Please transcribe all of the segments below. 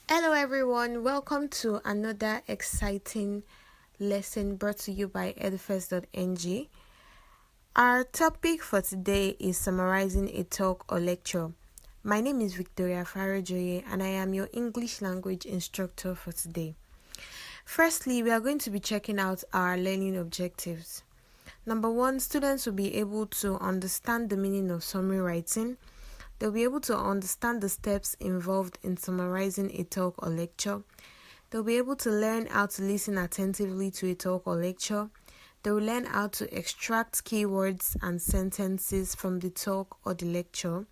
Hello everyone, welcome to another exciting lesson brought to you by edfirst.ng. Our topic for today is summarizing a talk or lecture. My name is Victoria Farajoye and I am your English language instructor for today. Firstly, we are going to be checking out our learning objectives. Number 1, students will be able to understand the meaning of summary writing. They'll be able to understand the steps involved in summarizing a talk or lecture. They'll be able to learn how to listen attentively to a talk or lecture. They will learn how to extract keywords and sentences from the talk or the lecture.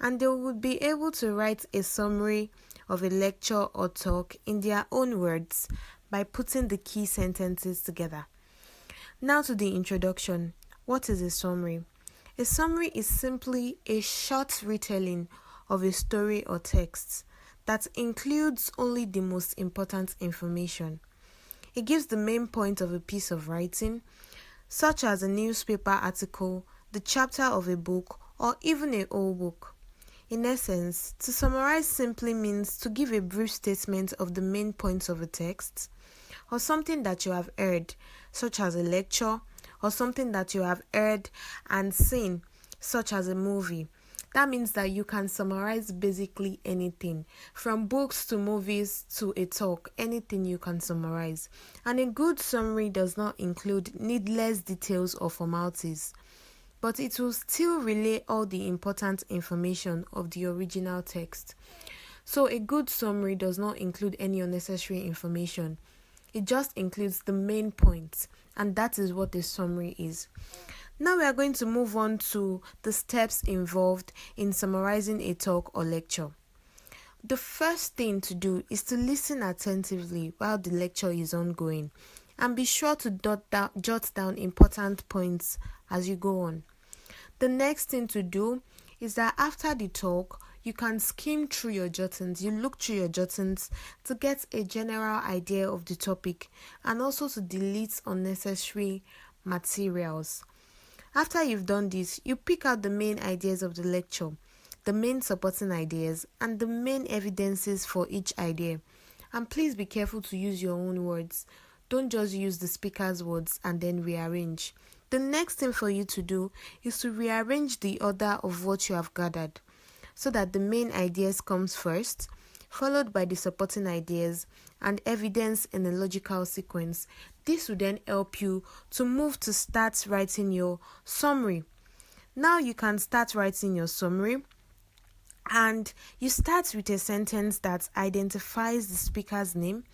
And they will be able to write a summary of a lecture or talk in their own words by putting the key sentences together. Now to the introduction. What is a summary? A summary is simply a short retelling of a story or text that includes only the most important information. It gives the main point of a piece of writing, such as a newspaper article, the chapter of a book, or even a whole book. In essence, to summarize simply means to give a brief statement of the main points of a text, or something that you have heard, such as a lecture, or something that you have heard and seen, such as a movie. That means that you can summarize basically anything, from books to movies to a talk, anything you can summarize. And a good summary does not include needless details or formalities, but it will still relay all the important information of the original text. So a good summary does not include any unnecessary information. It just includes the main points, and that is what a summary is. Now we are going to move on to the steps involved in summarizing a talk or lecture. The first thing to do is to listen attentively while the lecture is ongoing, and be sure to jot down important points as you go on. The next thing to do is that after the talk, you can skim through your jottings. You look through your jottings to get a general idea of the topic and also to delete unnecessary materials. After you've done this, you pick out the main ideas of the lecture, the main supporting ideas, and the main evidences for each idea. And please be careful to use your own words. Don't just use the speaker's words and then rearrange. The next thing for you to do is to rearrange the order of what you have gathered, so that the main ideas comes first, followed by the supporting ideas and evidence in a logical sequence. This will then help you to move to start writing your summary. Now you can start writing your summary, and you start with a sentence that identifies the speaker's name,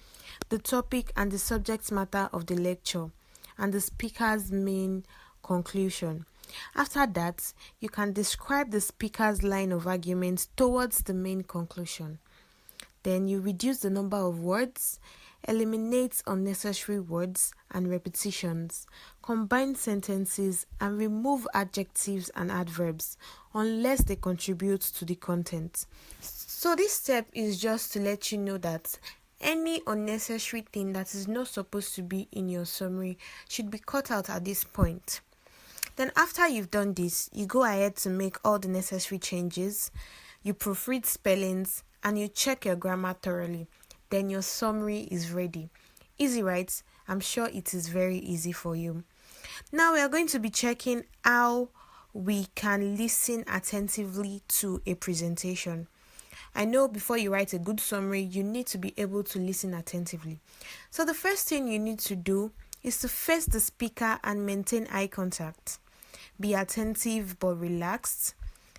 the topic and the subject matter of the lecture, and the speaker's main conclusion. After that, you can describe the speaker's line of argument towards the main conclusion. Then you reduce the number of words, eliminate unnecessary words and repetitions, combine sentences, and remove adjectives and adverbs unless they contribute to the content. So this step is just to let you know that any unnecessary thing that is not supposed to be in your summary should be cut out at this point. Then after you've done this, you go ahead to make all the necessary changes, you proofread spellings, and you check your grammar thoroughly. Then your summary is ready. Easy, right? I'm sure it is very easy for you. Now we are going to be checking how we can listen attentively to a presentation. I know before you write a good summary, you need to be able to listen attentively. So the first thing you need to do is to face the speaker and maintain eye contact. Be attentive but relaxed.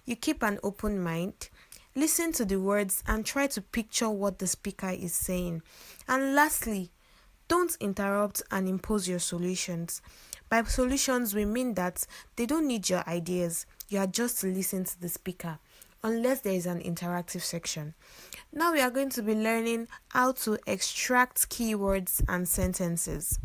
You keep an open mind. Listen to the words and try to picture what the speaker is saying. And lastly, don't interrupt and impose your solutions. By solutions, we mean that they don't need your ideas. You are just to listen to the speaker, unless there is an interactive section. Now we are going to be learning how to extract keywords and sentences.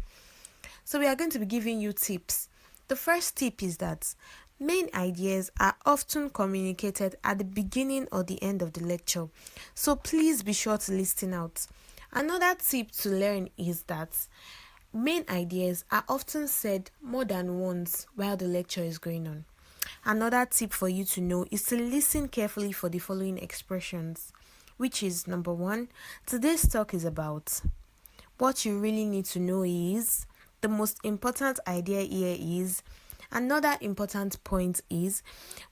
So we are going to be giving you tips. The first tip is that main ideas are often communicated at the beginning or the end of the lecture, so please be sure to listen out. Another tip to learn is that main ideas are often said more than once while the lecture is going on. Another tip for you to know is to listen carefully for the following expressions. which is number 1. Today's talk is about what you really need to know is, the most important idea here is, another important point is,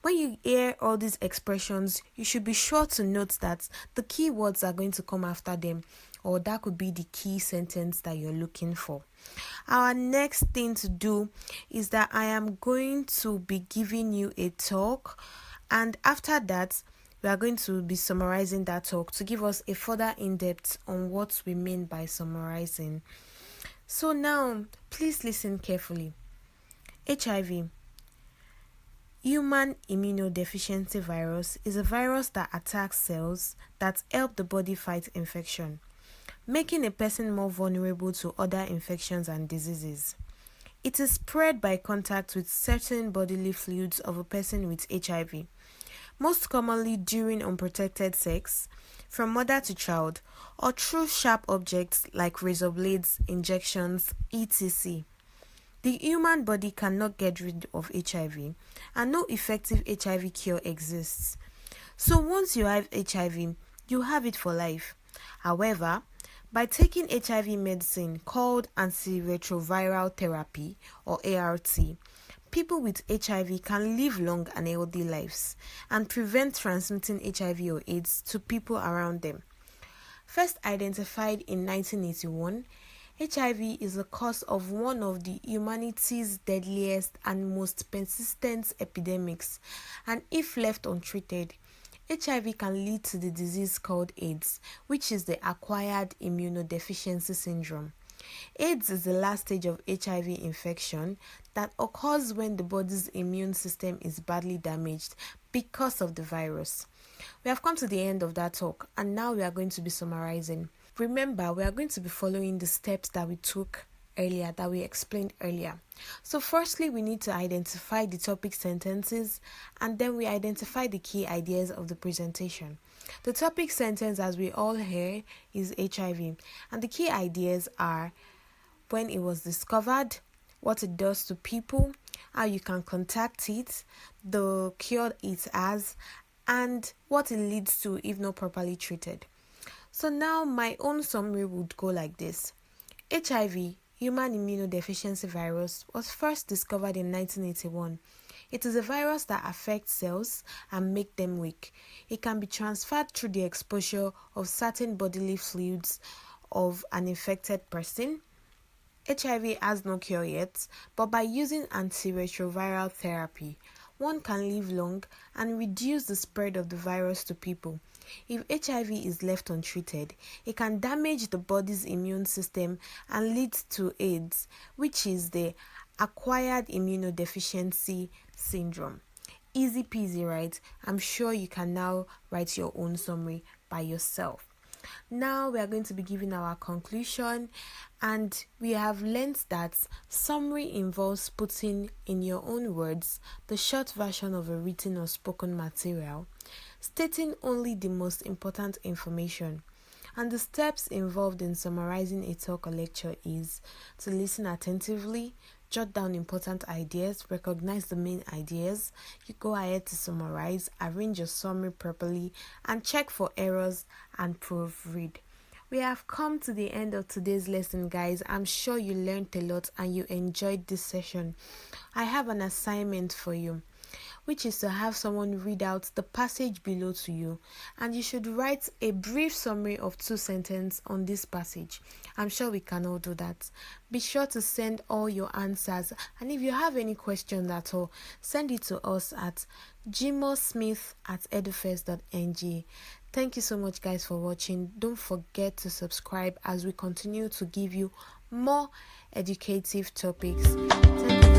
when you hear all these expressions, you should be sure to note that the key words are going to come after them, or that could be the key sentence that you're looking for. Our next thing to do is that I am going to be giving you a talk, and after that, we are going to be summarizing that talk to give us a further in-depth on what we mean by summarizing. So now, please listen carefully. HIV, human immunodeficiency virus, is a virus that attacks cells that help the body fight infection, making a person more vulnerable to other infections and diseases. It is spread by contact with certain bodily fluids of a person with HIV, most commonly during unprotected sex, from mother to child, or through sharp objects like razor blades, injections, etc. The human body cannot get rid of HIV, and no effective HIV cure exists. So once you have HIV, you have it for life. However, by taking HIV medicine called antiretroviral therapy or ART, people with HIV can live long and healthy lives and prevent transmitting HIV or AIDS to people around them. First identified in 1981, HIV is the cause of one of the humanity's deadliest and most persistent epidemics, and if left untreated, HIV can lead to the disease called AIDS, which is the acquired immunodeficiency syndrome. AIDS is the last stage of HIV infection that occurs when the body's immune system is badly damaged because of the virus. We have come to the end of that talk, and now we are going to be summarizing. Remember, we are going to be following the steps that we took earlier, that we explained earlier. So firstly, we need to identify the topic sentences, and then we identify the key ideas of the presentation. The topic sentence, as we all hear, is HIV, and the key ideas are when it was discovered, what it does to people, how you can contact it, the cure it has, and what it leads to if not properly treated. So now my own summary would go like this. HIV, human immunodeficiency virus, was first discovered in 1981. It is a virus that affects cells and makes them weak. It can be transferred through the exposure of certain bodily fluids of an infected person. HIV has no cure yet, but by using antiretroviral therapy, one can live long and reduce the spread of the virus to people. If HIV is left untreated, it can damage the body's immune system and lead to AIDS, which is the acquired immunodeficiency syndrome. Easy peasy, right? I'm sure you can now write your own summary by yourself. Now we are going to be giving our conclusion, and we have learned that summary involves putting in your own words the short version of a written or spoken material, stating only the most important information. And the steps involved in summarizing a talk or lecture is to listen attentively, jot down important ideas, recognize the main ideas, you go ahead to summarize, arrange your summary properly, and check for errors and proofread. We have come to the end of today's lesson, guys. I'm sure you learned a lot and you enjoyed this session. I have an assignment for you, which is to have someone read out the passage below to you, and you should write a brief summary of 2 sentences on this passage. I'm sure we can all do that. Be sure to send all your answers, and if you have any questions at all, send it to us at gmosmith@edufirst.ng. Thank you so much, guys, for watching. Don't forget to subscribe as we continue to give you more educative topics. Thank you.